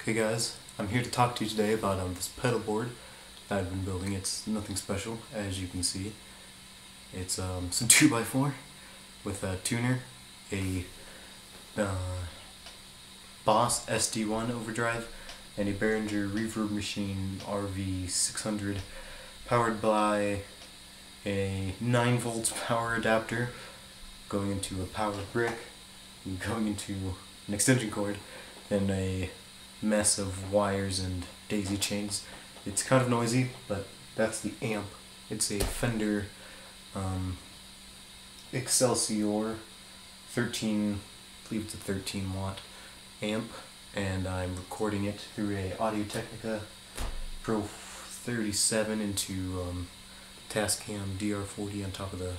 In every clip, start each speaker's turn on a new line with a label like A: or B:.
A: Okay guys, I'm here to talk to you today about this pedal board that I've been building. It's nothing special, as you can see. It's some 2x4 with a tuner, a Boss SD-1 overdrive, and a Behringer Reverb machine RV600 powered by a 9-volt power adapter going into a power brick, going into an extension cord, and a mess of wires and daisy chains. It's kind of noisy, but that's the amp. It's a Fender Excelsior 13, I believe it's a 13 watt amp, and I'm recording it through a Technica Pro 37 into Tascam DR40 on top of the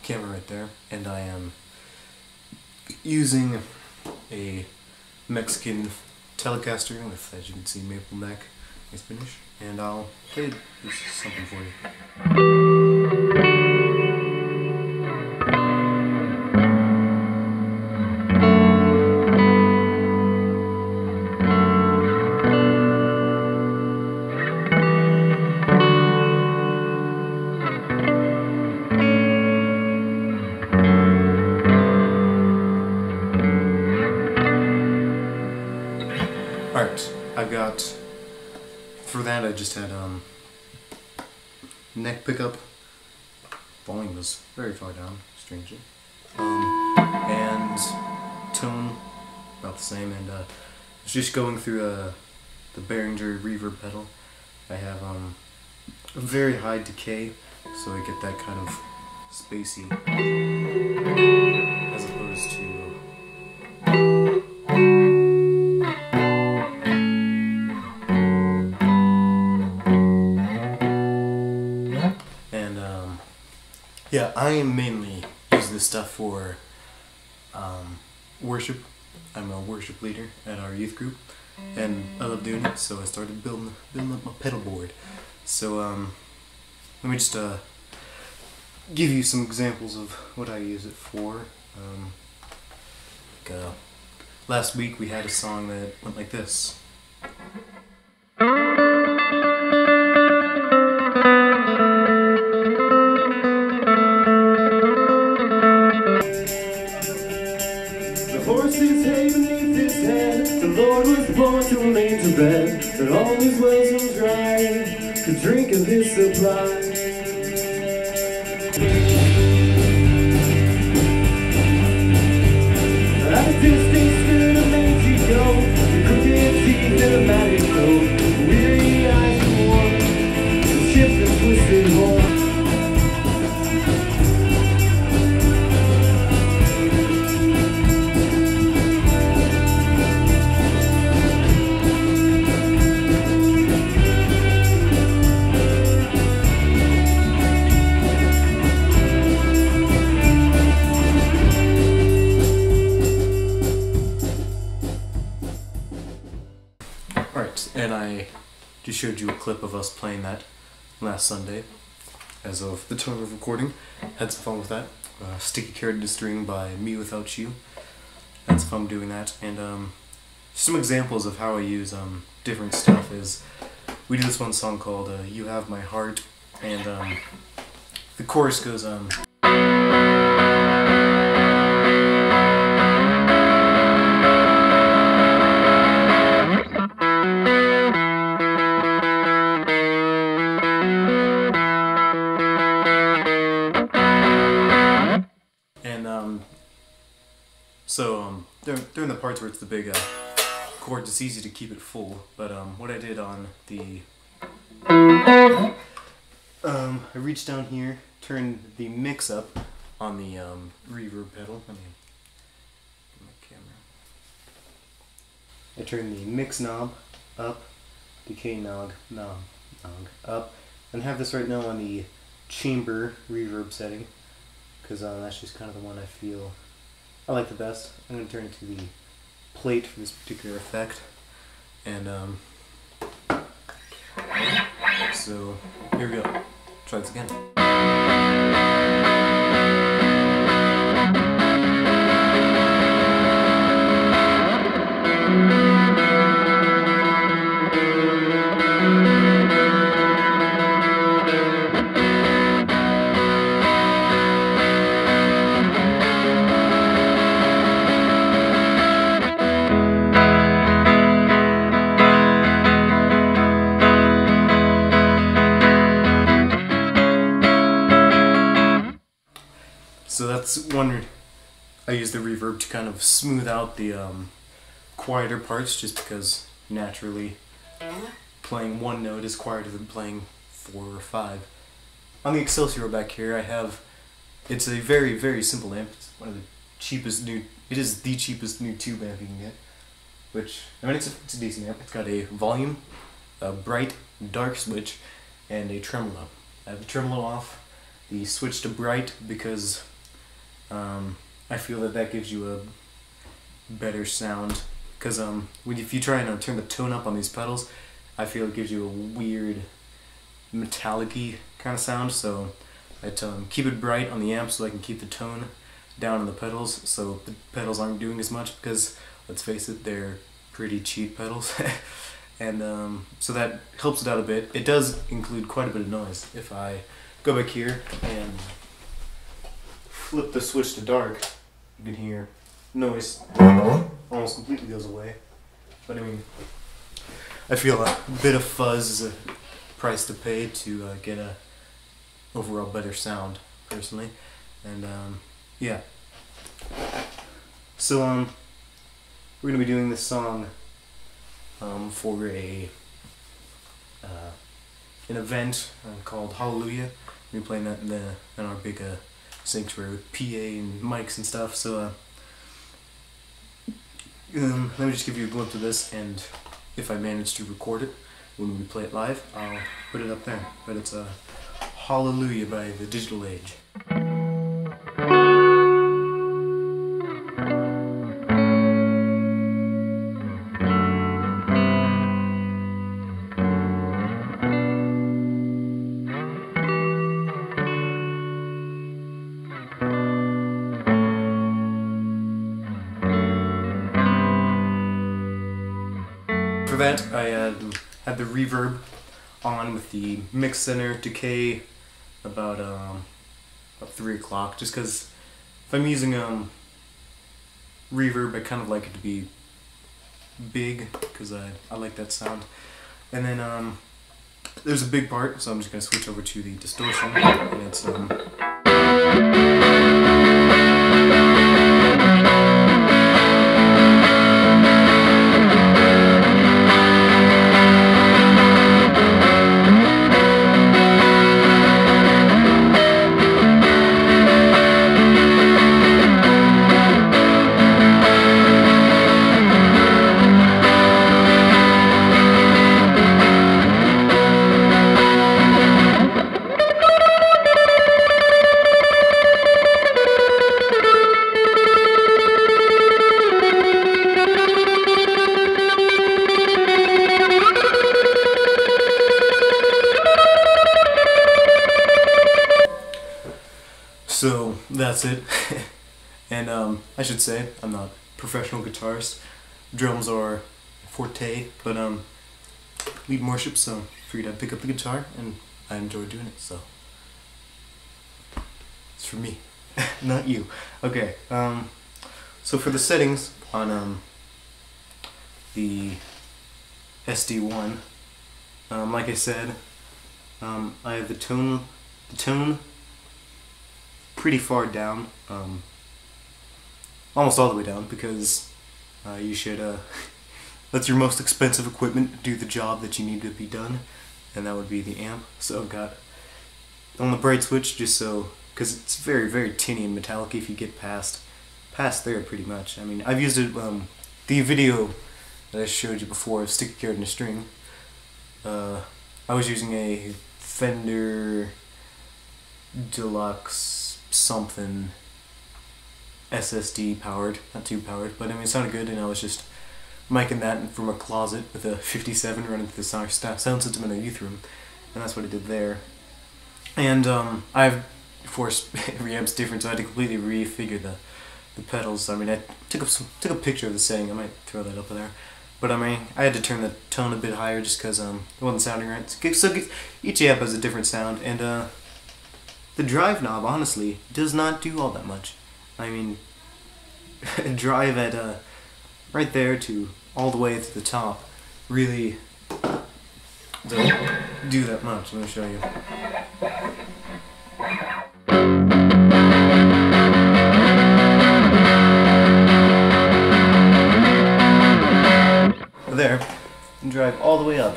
A: camera right there, and I am using a Mexican Telecaster with, as you can see, maple neck, nice finish, and I'll play something for you. Alright, I've got, for that I just had neck pickup, volume was very far down, strangely, and tone about the same, and it's just going through the Behringer Reverb pedal. I have a very high decay, so I get that kind of spacey, as opposed to yeah, I mainly use this stuff for worship. I'm a worship leader at our youth group, and I love doing it, so I started building up my pedal board. So let me just give you some examples of what I use it for. Last week we had a song that went like this.
B: Horses hay beneath his head, the Lord was born to a manger bed, that all his wells and dry could drink of his supply. At a distance stood a mangy goat, the crooked teeth and a matted coat, weary eyes and warm, the ship and twisted horn.
A: Alright, and I just showed you a clip of us playing that last Sunday, as of the time of recording. Had some fun with that. Sticky Carrot to String by Me Without You. Had some fun doing that. And some examples of how I use different stuff is, we do this one song called You Have My Heart, and the chorus goes, so during the parts where it's the big chords, it's easy to keep it full, but what I did on the, I reached down here, turned the mix up on the reverb pedal. Let me get my camera. I turned the mix knob up, decay knob up, and have this right now on the chamber reverb setting, because that's just kind of the one I feel I like the best. I'm going to turn it to the plate for this particular effect, and so here we go. Try this again. I use the reverb to kind of smooth out the quieter parts, just because naturally playing one note is quieter than playing 4 or 5. On the Excelsior back here, I have, it's a very, very simple amp. It's one of the cheapest new, it is the cheapest new tube amp you can get, which, I mean, it's a decent amp. It's got a volume, a bright, dark switch, and a tremolo. I have the tremolo off, the switch to bright, because I feel that gives you a better sound, because if you try and turn the tone up on these pedals, I feel it gives you a weird metallic-y kind of sound, so I keep it bright on the amp so I can keep the tone down on the pedals, so the pedals aren't doing as much, because let's face it, they're pretty cheap pedals. And so that helps it out a bit. It does include quite a bit of noise. If I go back here and flip the switch to dark, you can hear noise almost completely goes away. But I mean, I feel a bit of fuzz is a price to pay to get a overall better sound, personally. And yeah. So we're gonna be doing this song for an event called Hallelujah. We're playing that in our big sanctuary with PA and mics and stuff. So let me just give you a glimpse of this, and if I manage to record it when we play it live, I'll put it up there. But it's Hallelujah by The Digital Age. For that, I had the reverb on with the mix center decay about 3 o'clock, just because if I'm using reverb, I kind of like it to be big, because I like that sound. And then there's a big part, so I'm just going to switch over to the distortion, and it's so that's it. And I should say, I'm not a professional guitarist. Drums are forte, but lead and worship, so figured I'd pick up the guitar, and I enjoy doing it, so it's for me, not you. Okay, so for the settings on the SD-1, like I said, I have the tone pretty far down, almost all the way down, because you should let your most expensive equipment do the job that you need to be done, and that would be the amp. So I've got on the bright switch, just so, because it's very, very tinny and metallic if you get past there pretty much. I mean, I've used it, the video that I showed you before of Stick a Carrot in a String, I was using a Fender Deluxe something SSD powered, not tube powered, but I mean it sounded good, and I was just micing that from a closet with a 57 running through the sound system in a youth room, and that's what I did there. And I've, of course, reamp's different, so I had to completely refigure the pedals. I mean, I took a picture of the setting. I might throw that up there. But I mean, I had to turn the tone a bit higher just because it wasn't sounding right. So each amp has a different sound, and the drive knob, honestly, does not do all that much. I mean, drive at right there to all the way to the top really don't do that much. Let me show you. can drive all the way up.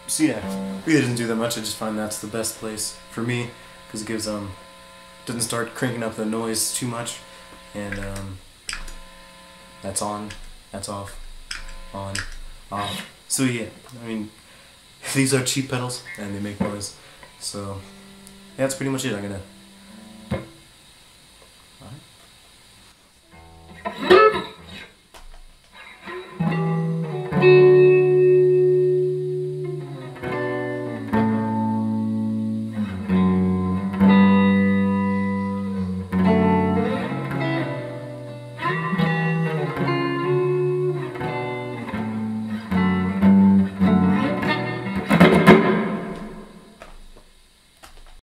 A: So yeah, really doesn't do that much. I just find that's the best place for me because it gives doesn't start cranking up the noise too much, and that's on, that's off, on, off. So yeah, I mean, these are cheap pedals and they make noise. So yeah, that's pretty much it. I'm gonna.